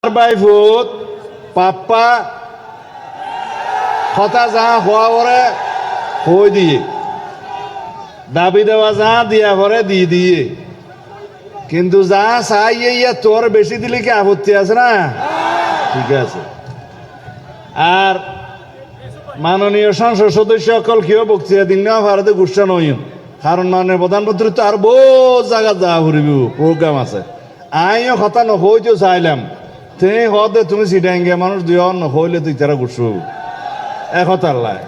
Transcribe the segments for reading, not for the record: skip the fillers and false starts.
বাইফুত পাপ্পা কথা যা হওয়া পরে হই দিয়ে দাবি দেওয়া যা দিয়া পরে দিয়ে দিয়ে কিন্তু যা চাই ইয়া তোর বেশি দিলে কি আপত্তি আছে না? ঠিক আছে। আর মাননীয় সংসদ সদস্য সকল কেউ বক্তৃতা দিন না ভারতে গুসা নই, কারণ মাননীয় প্রধানমন্ত্রী তো আর বহু জায়গা যা ঘুরিব প্রোগ্রাম আছে। আইও কথা নহইতেও চাইলাম তে হদে তুমি সিডাঙ্গে মানুষ দুই নহইলে তুই তারা গুসু একতার লাই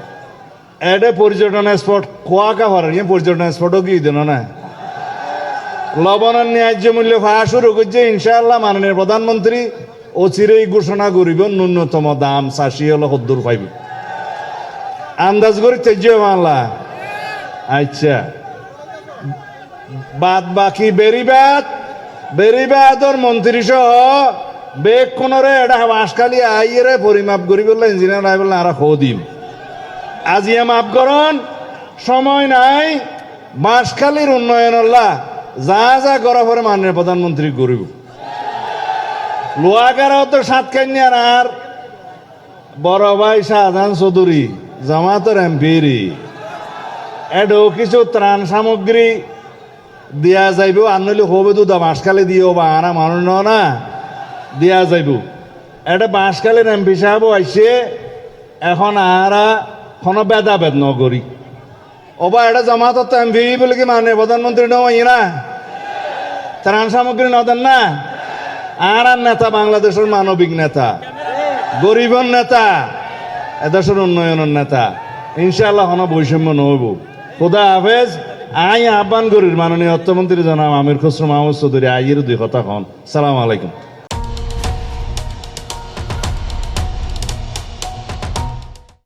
এডে পর্যটন স্পট খোয়াকা ভার পর্যটন স্পটও কি দেন না লবণের ন্যায্য মূল্য পাওয়া শুরু করছে ইনশাআল্লাহ। মাননীয় প্রধানমন্ত্রী অচিরেই ঘোষণা করিব ন্যূনতম দাম ৮০ হলো ৭০ পাইব আন্দাজ করি তেজ বাংলা। আচ্ছা, বাদ বাকি বেরিবাদর মন্ত্রী সহ বেগ কোনরে এটা বাঁশখালি আইয়ে পরিমাপ করি বললে ইঞ্জিনিয়ার আই বললে আর দিম আজিয়া মাপ করন সময় নাই। বাঁশখালীর উন্নয়ন যা যা করা পরে মাননীয় প্রধানমন্ত্রী করিব। লোয়াগারাও তো সাতকান্যার আর বড় ভাই শাহজাহান চৌধুরী জামাতের এমপিরি এডও কিছু ত্রাণ সামগ্রী দিয়া যাইব আনলে হবে তো বাঁশখালী দিও বা আনা মানুষ না দিয়া যাইব। এটা বাঁশখালীর এমপি সাহেব আইসে এখন আরা কোনো ভেদাভেদ নগরী ওবা এটা জামাত এমপি বলে কি মানে প্রধানমন্ত্রী নয় না ত্রাণ সামগ্রী নদেন না। আর নেতা বাংলাদেশের মানবিক নেতা, গরিবের নেতা, এদেশের উন্নয়নের নেতা। ইনশাআল্লাহ কোনো বৈষম্য নহব। খোদা হাফেজ। আই আহ্বান করির মাননীয় অর্থমন্ত্রী জনাব আমির খসরু মাহমুদ চৌধুরী আইয়ের ২ কথা কন। সালাম আলাইকুম।